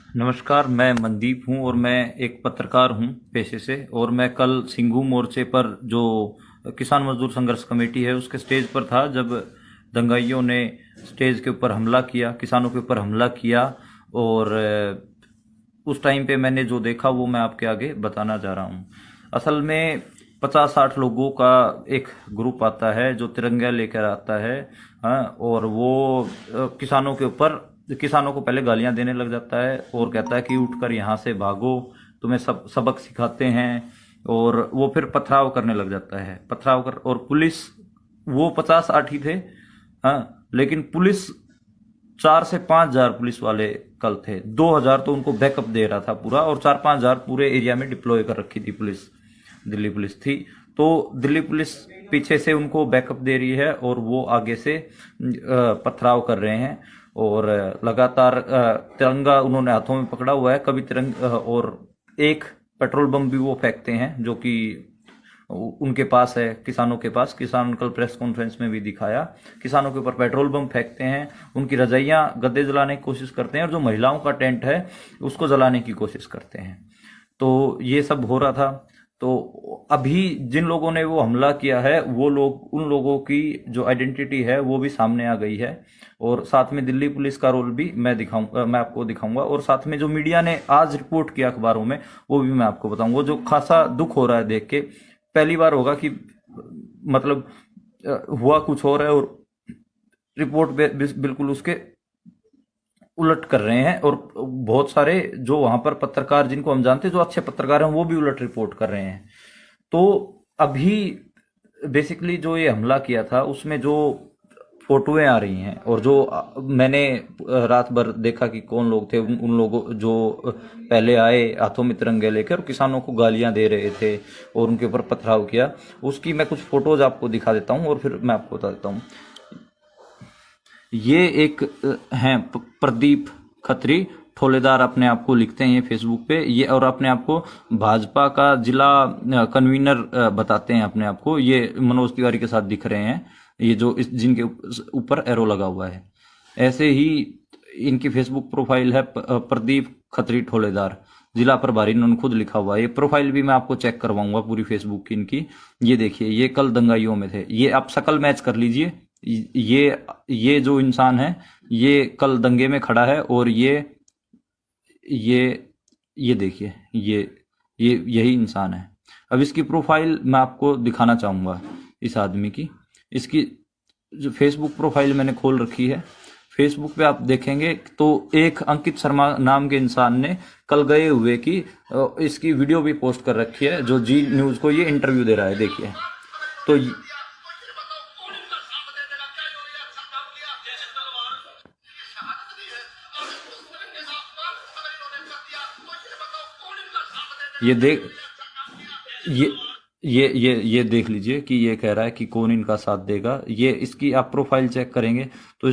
नमस्कार, मैं मनदीप हूँ और मैं एक पत्रकार हूँ पेशे से। और मैं कल सिंघू मोर्चे पर जो किसान मजदूर संघर्ष कमेटी है उसके स्टेज पर था जब दंगाइयों ने स्टेज के ऊपर हमला किया, किसानों के ऊपर हमला किया। और उस टाइम पे मैंने जो देखा वो मैं आपके आगे बताना जा रहा हूँ। असल में 50-60 लोगों का एक ग्रुप आता है जो तिरंगा लेकर आता है। हाँ, और वो किसानों को पहले गालियां देने लग जाता है और कहता है कि उठकर यहाँ से भागो, तुम्हें सबक सिखाते हैं। और वो फिर पथराव करने लग जाता है, पथराव कर। और पुलिस, वो 50-60 ही थे। हाँ, लेकिन पुलिस 4 से 5 हजार पुलिस वाले कल थे। 2 हजार तो उनको बैकअप दे रहा था पूरा, और 4-5 हजार पूरे एरिया में डिप्लॉय कर रखी थी पुलिस, दिल्ली पुलिस थी। तो दिल्ली पुलिस पीछे से उनको बैकअप दे रही है और वो आगे से पथराव कर रहे हैं। और लगातार तिरंगा उन्होंने हाथों में पकड़ा हुआ है, कभी तिरंगा, और एक पेट्रोल बम भी वो फेंकते हैं जो कि उनके पास है, किसानों के पास। किसान कल प्रेस कॉन्फ्रेंस में भी दिखाया, किसानों के ऊपर पेट्रोल बम फेंकते हैं, उनकी रजाइयां गद्दे जलाने की कोशिश करते हैं, और जो महिलाओं का टेंट है उसको जलाने की कोशिश करते हैं। तो ये सब हो रहा था। तो अभी जिन लोगों ने वो हमला किया है वो लोग, उन लोगों की जो आइडेंटिटी है वो भी सामने आ गई है। और साथ में दिल्ली पुलिस का रोल भी मैं आपको दिखाऊंगा। और साथ में जो मीडिया ने आज रिपोर्ट किया अखबारों में वो भी मैं आपको बताऊंगा। जो खासा दुख हो रहा है देख के, पहली बार होगा कि मतलब हुआ कुछ और है और रिपोर्ट बिल्कुल उसके उलट कर रहे हैं। और बहुत सारे जो वहां पर पत्रकार, जिनको हम जानते हैं, जो अच्छे पत्रकार हैं, वो भी उलट रिपोर्ट कर रहे हैं। तो अभी बेसिकली जो ये हमला किया था उसमें जो फोटोएं आ रही हैं, और जो मैंने रात भर देखा कि कौन लोग थे, उन लोगों जो पहले आए हाथों में तिरंगे लेकर और किसानों को गालियां दे रहे थे और उनके ऊपर पथराव किया, उसकी मैं कुछ फोटोज आपको दिखा देता हूं और फिर मैं आपको बता देता हूं। ये एक हैं प्रदीप खत्री ठोलेदार, अपने आप को लिखते हैं ये फेसबुक पे ये, और अपने आप को भाजपा का जिला कन्वीनर बताते हैं अपने आप को। ये मनोज तिवारी के साथ दिख रहे हैं, ये जो जिनके ऊपर एरो लगा हुआ है। ऐसे ही इनकी फेसबुक प्रोफाइल है, प्रदीप खत्री ठोलेदार, जिला प्रभारी, इन्होंने खुद लिखा हुआ है। ये प्रोफाइल भी मैं आपको चेक करवाऊंगा पूरी फेसबुक की इनकी। ये देखिए, ये कल दंगाइयों में थे। ये आप शकल मैच कर लीजिए। ये जो इंसान है ये कल दंगे में खड़ा है, और ये ये देखिए, ये यही इंसान है। अब इसकी प्रोफाइल मैं आपको दिखाना चाहूंगा इस आदमी की। इसकी जो फेसबुक प्रोफाइल मैंने खोल रखी है, फेसबुक पे आप देखेंगे तो एक अंकित शर्मा नाम के इंसान ने कल गए हुए की इसकी वीडियो भी पोस्ट कर रखी है, जो जी न्यूज को ये इंटरव्यू दे रहा है। देखिए तो ये देख ये ये देख लीजिए कि ये कह रहा है कि कौन इनका साथ देगा। ये इसकी आप प्रोफाइल चेक करेंगे तो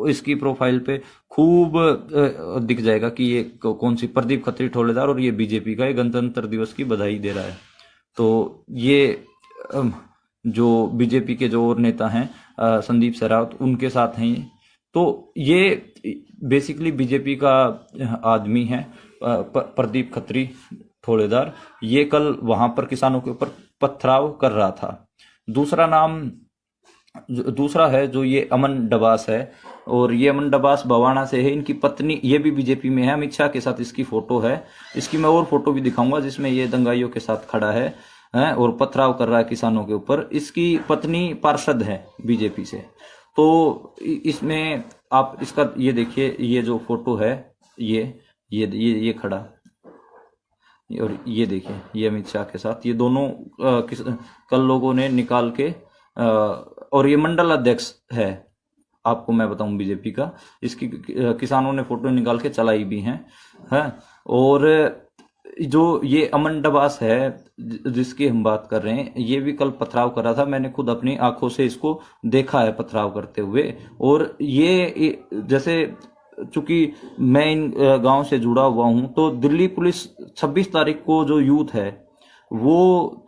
इसकी प्रोफाइल पे खूब दिख जाएगा कि ये कौन सी, प्रदीप खत्री ठोलेदार, और ये बीजेपी का, ये गणतंत्र दिवस की बधाई दे रहा है। तो ये जो बीजेपी के जो और नेता हैं, संदीप सहरावत, उनके साथ हैं ये। तो ये बेसिकली बीजेपी का आदमी है, प्रदीप खत्री ठोलेदार। ये कल वहां पर किसानों के ऊपर पथराव कर रहा था। दूसरा है जो ये अमन डबास है, और ये अमन डबास बवाना से है। इनकी पत्नी ये भी बीजेपी में है, अमित शाह के साथ इसकी फोटो है। इसकी मैं और फोटो भी दिखाऊंगा जिसमें ये दंगाइयों के साथ खड़ा है और पथराव कर रहा है किसानों के ऊपर। इसकी पत्नी पार्षद है बीजेपी से। तो इसमें आप इसका ये देखिए, ये जो फोटो है, ये खड़ा, और ये देखिए ये अमित शाह के साथ, ये दोनों कल लोगों ने निकाल के और ये मंडल अध्यक्ष है, आपको मैं बताऊं बीजेपी का। इसकी किसानों ने फोटो निकाल के चलाई भी हैं है। और जो ये अमन डबास है जिसकी हम बात कर रहे हैं, ये भी कल पथराव कर रहा था। मैंने खुद अपनी आंखों से इसको देखा है पथराव करते हुए। और ये जैसे, चूंकि मैं इन गांव से जुड़ा हुआ हूं, तो दिल्ली पुलिस 26 तारीख को जो यूथ है वो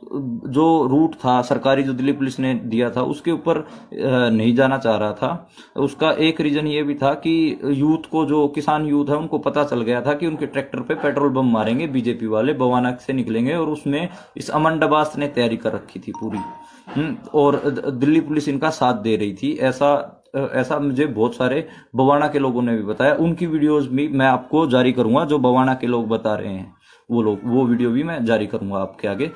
जो रूट था सरकारी, जो दिल्ली पुलिस ने दिया था, उसके ऊपर नहीं जाना चाह रहा था। उसका एक रीजन ये भी था कि यूथ को, जो किसान यूथ है, उनको पता चल गया था कि उनके ट्रैक्टर पे पेट्रोल बम मारेंगे बीजेपी वाले, बवाना से निकलेंगे, और उसमें इस अमन डबास ने तैयारी कर रखी थी पूरी। और दिल्ली पुलिस इनका साथ दे रही थी, ऐसा मुझे बहुत सारे बवाना के लोगों ने भी बताया। उनकी वीडियोस भी मैं आपको जारी करूंगा, जो बवाना के लोग बता रहे हैं, वो वीडियो भी मैं जारी करूंगा आपके आगे।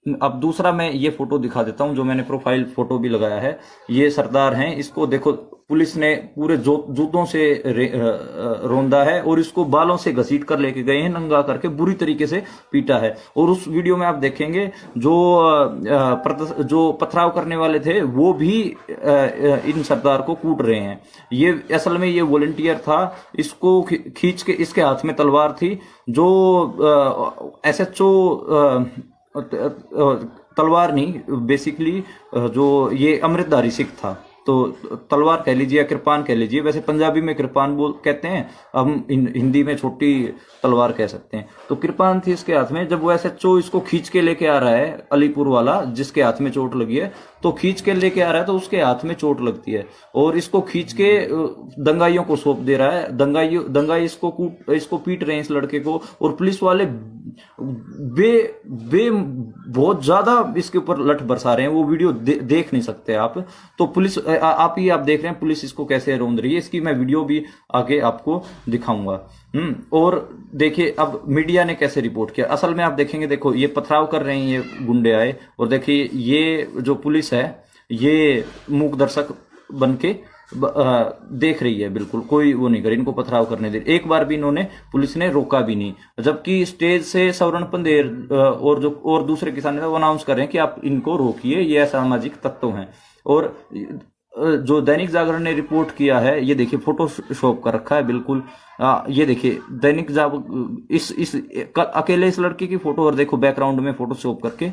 अब दूसरा मैं ये फोटो दिखा देता हूं, जो मैंने प्रोफाइल फोटो भी लगाया है। ये सरदार हैं, इसको देखो, पुलिस ने पूरे जूतों से रौंदा है, और इसको बालों से घसीट कर लेके गए हैं, नंगा करके बुरी तरीके से पीटा है। और उस वीडियो में आप देखेंगे जो पथराव करने वाले थे, वो भी इन सरदार को कूट रहे हैं। ये असल में ये वॉलंटियर था, इसको खींच के, इसके हाथ में तलवार थी, जो SHO तलवार नहीं, बेसिकली जो ये अमृतधारी सिख था, तो तलवार कह लीजिए या कृपान कह लीजिए, वैसे पंजाबी में कृपान कहते हैं, हम हिंदी में छोटी तलवार कह सकते हैं। तो कृपान थी इसके हाथ में। जब वो SHO इसको खींच के लेके आ रहा है, अलीपुर वाला जिसके हाथ में चोट लगी है, तो खींच के लेके आ रहा है, तो उसके हाथ में चोट लगती है, और इसको खींच के दंगाइयों को सौंप दे रहा है। दंगाई इसको पीट रहे हैं, इस लड़के को, और पुलिस वाले बहुत ज्यादा इसके ऊपर लठ बरसा रहे हैं। वो वीडियो देख नहीं सकते आप, तो पुलिस आप देख रहे हैं पुलिस इसको कैसे रौंद रही है। इसकी मैं वीडियो भी आगे आपको दिखाऊंगा। और देखिए अब मीडिया ने कैसे रिपोर्ट किया। असल में आप देखेंगे, देखो ये पथराव कर रहे हैं, ये गुंडे आए, और देखिए ये जो पुलिस है, ये मूक दर्शक बन के देख रही है, बिल्कुल कोई वो नहीं करे, इनको पथराव करने दे। एक बार भी इन्होंने, पुलिस ने रोका भी नहीं, जबकि स्टेज से सवर्ण पंदेर और दूसरे किसान वो अनाउंस कर रहे हैं कि आप इनको रोकिए, ये असामाजिक तत्व हैं। और जो दैनिक जागरण ने रिपोर्ट किया है, ये देखिए फोटोशॉप कर रखा है बिल्कुल। ये देखिए दैनिक अकेले इस लड़के की फोटो, और देखो बैकग्राउंड में फोटोशॉप करके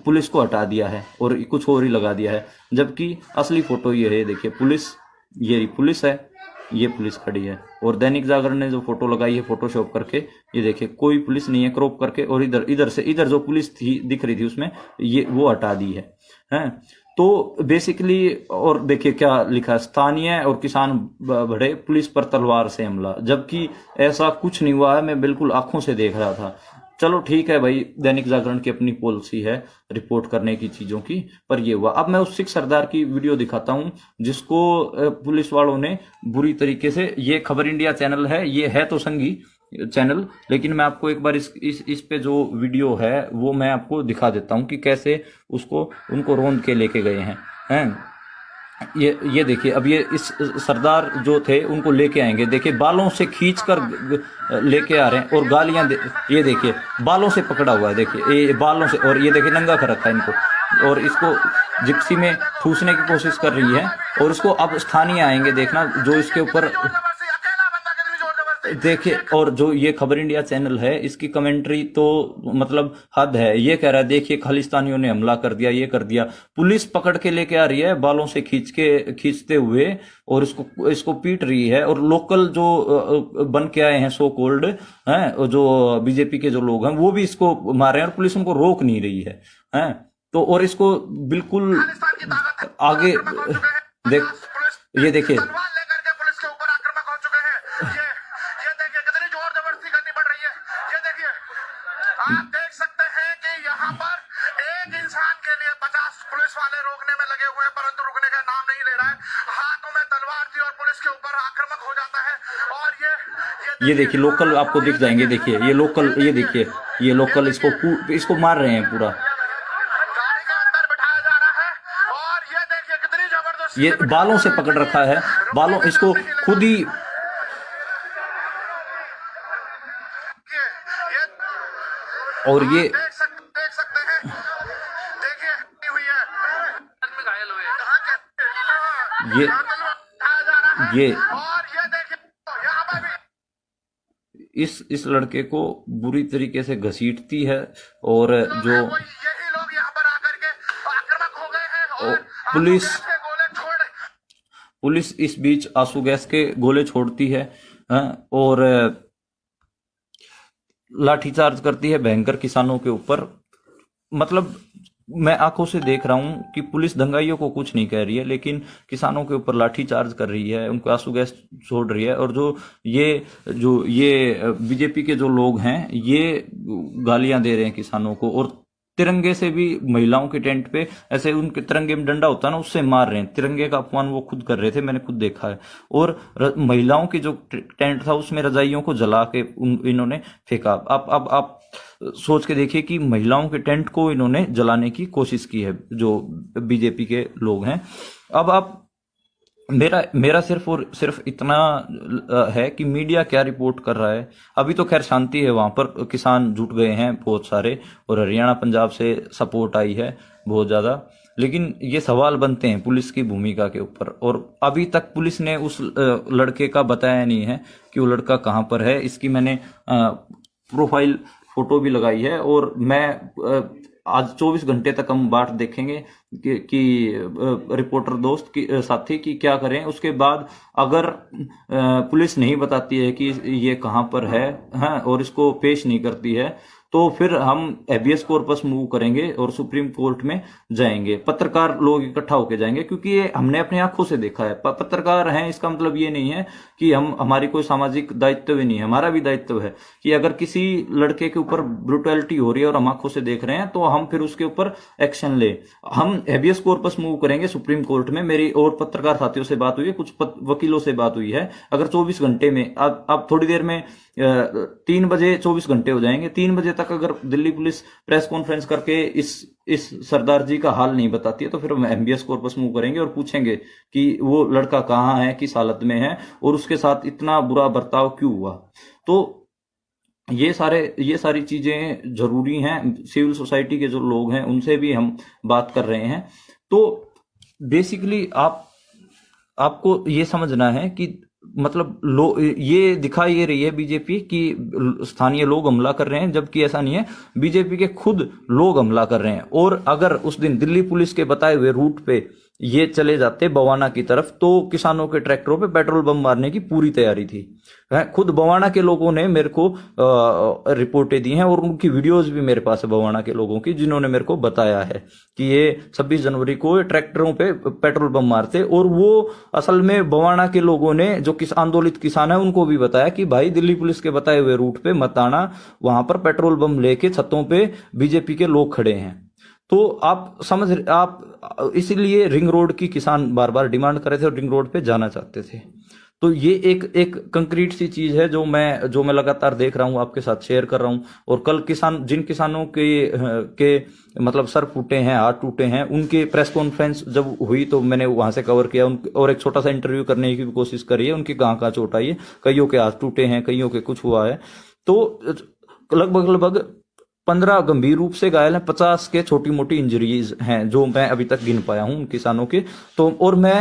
पुलिस को हटा दिया है और कुछ और ही लगा दिया है, जबकि असली फोटो ये है। देखिए पुलिस, ये पुलिस है, ये पुलिस खड़ी है, और दैनिक जागरण ने जो फोटो लगाई है फोटोशॉप करके, ये देखिए कोई पुलिस नहीं है, क्रॉप करके, और इधर जो पुलिस थी दिख रही थी उसमें, ये वो हटा दी है। तो बेसिकली, और देखिए क्या लिखा है, स्थानीय और किसान बढ़े, पुलिस पर तलवार से हमला, जबकि ऐसा कुछ नहीं हुआ है। मैं बिल्कुल आंखों से देख रहा था। चलो ठीक है भाई, दैनिक जागरण की अपनी पॉलिसी है रिपोर्ट करने की चीजों की, पर ये हुआ। अब मैं उस सिख सरदार की वीडियो दिखाता हूं, जिसको पुलिस वालों ने बुरी तरीके से, ये खबर इंडिया चैनल है, ये है तो संघी चैनल, लेकिन मैं आपको एक बार इस पे जो वीडियो है वो मैं आपको दिखा देता हूं कि कैसे उनको रोंद के लेके गए हैं। ये देखिए, अब ये इस सरदार जो थे उनको लेके आएंगे, देखिए बालों से खींच कर लेके आ रहे हैं, और गालियां ये देखिए बालों से पकड़ा हुआ है, देखिए ये बालों से, और ये देखिए नंगा कर रखा है इनको, और इसको जिप्सी में ठूसने की कोशिश कर रही है। और इसको अब स्थानीय आएंगे, देखना, जो इसके ऊपर देखिए। और जो ये खबर इंडिया चैनल है, इसकी कमेंट्री तो मतलब हद है। ये कह रहा है देखिए खालिस्तानियों ने हमला कर दिया, ये कर दिया, पुलिस पकड़ के लेके आ रही है बालों से खींचते हुए, और इसको पीट रही है। और लोकल जो बन के आए हैं सो कोल्ड हैं, जो बीजेपी के जो लोग हैं, वो भी इसको मार रहे हैं, और पुलिस उनको रोक नहीं रही है। तो और इसको बिल्कुल आगे देख, ये देखिए आप देख सकते हैं कि यहाँ पर एक इंसान के लिए 50 पुलिस वाले रोकने में लगे हुए हैं, परंतु रुकने का नाम नहीं ले रहा है। हाथों में तलवार थी और पुलिस के ऊपर आक्रामक हो जाता है। और ये देखिए लोकल आपको दिख जाएंगे, देखिए ये लोकल, ये देखिए ये लोकल इसको मार रहे हैं पूरा। गाड़ी के अंदर बिठाया जा रहा है, और ये देखिए कितनी जबरदस्त, ये बालों से पकड़ रखा है, बालों, इसको खुद ही। और ये देख सकते हैं, देखिए हुई है, घायल हुए, ये और ये देखिए यहाँ पर भी इस लड़के को बुरी तरीके से घसीटती है, और जो यही लोग यहाँ पर आकर के आक्रामक हो गए हैं, और पुलिस इस बीच आंसू गैस के गोले छोड़ती है, और लाठीचार्ज करती है भयंकर किसानों के ऊपर। मतलब मैं आंखों से देख रहा हूं कि पुलिस दंगाइयों को कुछ नहीं कह रही है, लेकिन किसानों के ऊपर लाठी चार्ज कर रही है, उनको आंसू गैस छोड़ रही है। और जो ये बीजेपी के जो लोग हैं ये गालियां दे रहे हैं किसानों को, और तिरंगे से भी महिलाओं के टेंट पे ऐसे उनके तिरंगे में डंडा होता है ना, उससे मार रहे हैं। तिरंगे का अपमान वो खुद कर रहे थे, मैंने खुद देखा है। और महिलाओं की जो टेंट था उसमें रजाइयों को जला के इन्होंने फेंका। आप सोच के देखिए कि महिलाओं के टेंट को इन्होंने जलाने की कोशिश की है जो बीजेपी के लोग हैं। अब आप मेरा मेरा सिर्फ और सिर्फ इतना है कि मीडिया क्या रिपोर्ट कर रहा है। अभी तो खैर शांति है, वहां पर किसान जुट गए हैं बहुत सारे, और हरियाणा पंजाब से सपोर्ट आई है बहुत ज्यादा। लेकिन ये सवाल बनते हैं पुलिस की भूमिका के ऊपर, और अभी तक पुलिस ने उस लड़के का बताया नहीं है कि वो लड़का कहाँ पर है। इसकी मैंने प्रोफाइल फोटो भी लगाई है, और मैं आज 24 घंटे तक हम बाट देखेंगे कि रिपोर्टर दोस्त की साथी की क्या करें। उसके बाद अगर पुलिस नहीं बताती है कि ये कहाँ पर है, हाँ, और इसको पेश नहीं करती है, तो फिर हम हैबियस कॉर्पस मूव करेंगे और सुप्रीम कोर्ट में जाएंगे। पत्रकार लोग इकट्ठा होकर जाएंगे, क्योंकि ये हमने अपनी आंखों से देखा है। पत्रकार हैं इसका मतलब ये नहीं है कि हमारी कोई सामाजिक दायित्व भी नहीं है। हमारा भी दायित्व है कि अगर किसी लड़के के ऊपर ब्रुटैलिटी हो रही है और हम आंखों से देख रहे हैं तो हम फिर उसके ऊपर एक्शन ले। हम हैबियस कॉर्पस मूव करेंगे सुप्रीम कोर्ट में। मेरी और पत्रकार साथियों से बात हुई है, कुछ वकीलों से बात हुई है। अगर 24 घंटे में, अब थोड़ी देर में 3 बजे 24 घंटे हो जाएंगे, 3 बजे तक अगर दिल्ली पुलिस प्रेस कॉन्फ्रेंस करके इस सरदार जी का हाल नहीं बताती है, तो फिर हम हैबियस कॉर्पस मूव करेंगे और पूछेंगे कि वो लड़का कहाँ है, किस हालत में है, और उसके साथ इतना बुरा बर्ताव क्यों हुआ। तो ये सारी चीजें जरूरी हैं। सिविल सोसाइटी के जो लोग हैं उनसे भी हम बात कर रहे हैं। तो बेसिकली आपको ये समझना है कि मतलब ये दिखा ये रही है बीजेपी कि स्थानीय लोग हमला कर रहे हैं, जबकि ऐसा नहीं है। बीजेपी के खुद लोग हमला कर रहे हैं। और अगर उस दिन दिल्ली पुलिस के बताए हुए रूट पे ये चले जाते बवाना की तरफ, तो किसानों के ट्रैक्टरों पे पेट्रोल बम मारने की पूरी तैयारी थी। खुद बवाना के लोगों ने मेरे को रिपोर्टें दी हैं, और उनकी वीडियोस भी मेरे पास है बवाना के लोगों की, जिन्होंने मेरे को बताया है कि ये 26 जनवरी को ट्रैक्टरों पे पेट्रोल बम मारते। और वो असल में बवाना के लोगों ने, जो आंदोलित किसान है, उनको भी बताया कि भाई दिल्ली पुलिस के बताए हुए रूट पे मत आना, वहां पर पेट्रोल बम लेके छतों पे बीजेपी के लोग खड़े हैं। तो आप इसीलिए रिंग रोड की किसान बार बार डिमांड कर रहे थे और रिंग रोड पे जाना चाहते थे। तो ये एक कंक्रीट सी चीज है जो मैं लगातार देख रहा हूं, आपके साथ शेयर कर रहा हूं। और कल जिन किसानों के मतलब सर फूटे हैं, हाथ टूटे हैं, उनके प्रेस कॉन्फ्रेंस जब हुई तो मैंने वहां से कवर किया और एक छोटा सा इंटरव्यू करने की भी कोशिश करी है। उनकी कहाँ चोट आई है, कईयों के हाथ टूटे हैं, कईयों के कुछ हुआ है। तो लगभग 15 गंभीर रूप से घायल हैं, 50 के छोटी मोटी इंजरीज हैं जो मैं अभी तक गिन पाया हूं किसानों के। तो और मैं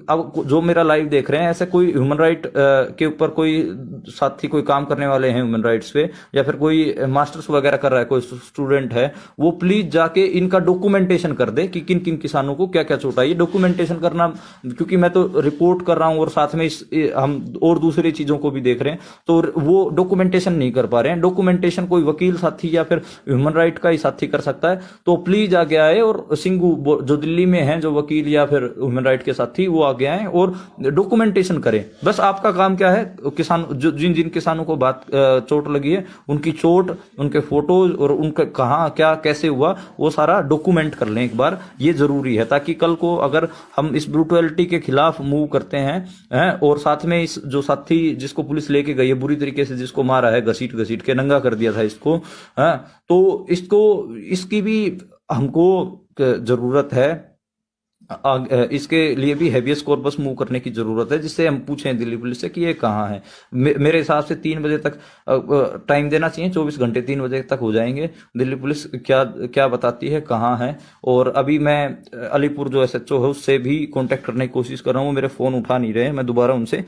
अब जो मेरा लाइव देख रहे हैं, ऐसे कोई ह्यूमन राइट के ऊपर कोई साथी, कोई काम करने वाले हैं ह्यूमन राइट्स पे, या फिर कोई मास्टर्स वगैरह कर रहा है, कोई स्टूडेंट है, वो प्लीज जाके इनका डॉक्यूमेंटेशन कर दे कि किन किन किसानों को क्या क्या चोट आई। डॉक्यूमेंटेशन करना, क्योंकि मैं तो रिपोर्ट कर रहा हूं और साथ में हम और दूसरी चीजों को भी देख रहे हैं, तो वो डॉक्यूमेंटेशन नहीं कर पा रहे हैं। डॉक्यूमेंटेशन कोई वकील साथी या फिर ह्यूमन राइट का ही साथी कर सकता है। तो प्लीज आगे आए, और सिंघू जो दिल्ली में हैं, जो वकील या फिर ह्यूमन राइट के साथी, वो आगे आए और डॉक्यूमेंटेशन करें। बस आपका काम क्या है, किसान जिन किसानों को चोट लगी है, उनकी चोट, उनके फोटोज और उनका कहाँ क्या कैसे हुआ, वो सारा डॉक्यूमेंट कर लें एक बार। ये जरूरी है, ताकि कल को अगर हम इस ब्रूटलिटी के खिलाफ मूव करते हैं और साथ में इस जो साथी जिसको पुलिस लेके गई है, बुरी तरीके से जिसको मारा है, घसीट के नंगा कर दिया था इसको, तो इसकी भी हमको जरूरत है। इसके लिए भी हैबियस कॉर्पस मूव करने की जरूरत है, जिससे हम पूछें दिल्ली पुलिस से कि ये कहाँ है। मेरे हिसाब से 3 बजे तक टाइम देना चाहिए, 24 घंटे 3 बजे तक हो जाएंगे। दिल्ली पुलिस क्या बताती है, कहाँ है। और अभी मैं अलीपुर जो SHO है उससे भी कांटेक्ट करने की कोशिश कर रहा हूँ, मेरे फोन उठा नहीं रहे। मैं दोबारा उनसे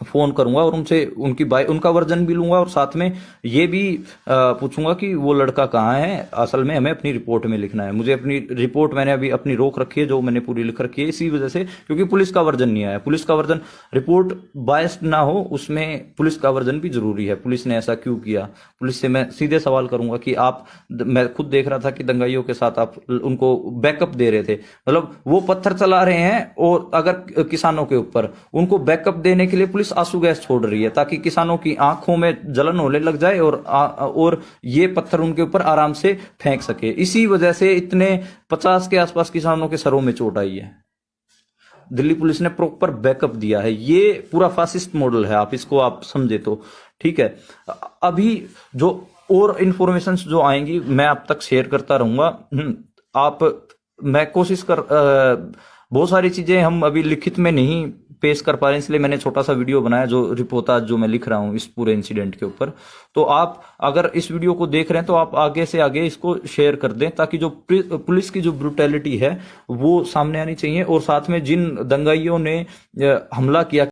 फोन करूंगा और उनसे उनका वर्जन भी लूंगा और साथ में ये भी पूछूंगा कि वो लड़का कहाँ है। असल में हमें अपनी रिपोर्ट में लिखना है, मुझे अपनी रिपोर्ट मैंने अभी अपनी रोक रखी है जो मैंने पूरी लिख रखी है इसी वजह से, क्योंकि पुलिस का वर्जन नहीं आया। पुलिस का वर्जन, रिपोर्ट बायस्ड ना हो, उसमें पुलिस का वर्जन भी जरूरी है। पुलिस ने ऐसा क्यों किया, पुलिस से मैं सीधे सवाल करूंगा कि मैं खुद देख रहा था कि दंगाइयों के साथ आप उनको बैकअप दे रहे थे, मतलब वो पत्थर चला रहे हैं और अगर किसानों के ऊपर उनको बैकअप देने के लिए पुलिस आंसू गैस छोड़ रही है ताकि किसानों की आंखों में जलन होने लग जाए और ये पत्थर उनके ऊपर आराम से फेंक सके। इसी वजह से इतने 50 के आसपास किसानों के सरों में चोट आई है। दिल्ली पुलिस ने प्रॉपर बैकअप दिया है। ये पूरा फासिस्ट मॉडल है, आप इसको आप समझे तो ठीक है। अभी जो और इंफॉर्मेशन जो आएंगी मैं आप तक शेयर करता रहूंगा। मैं कोशिश बहुत सारी चीजें हम अभी लिखित में नहीं पेश कर पा रहे हैं, इसलिए मैंने छोटा सा वीडियो बनाया जो रिपोर्टाज जो मैं लिख रहा हूं इस पूरे इंसिडेंट के ऊपर। तो आप अगर इस वीडियो को देख रहे हैं तो आप आगे से आगे इसको शेयर कर दें ताकि जो पुलिस की जो ब्रूटैलिटी है वो सामने आनी चाहिए। और साथ में जिन दंगाइयों ने हमला किया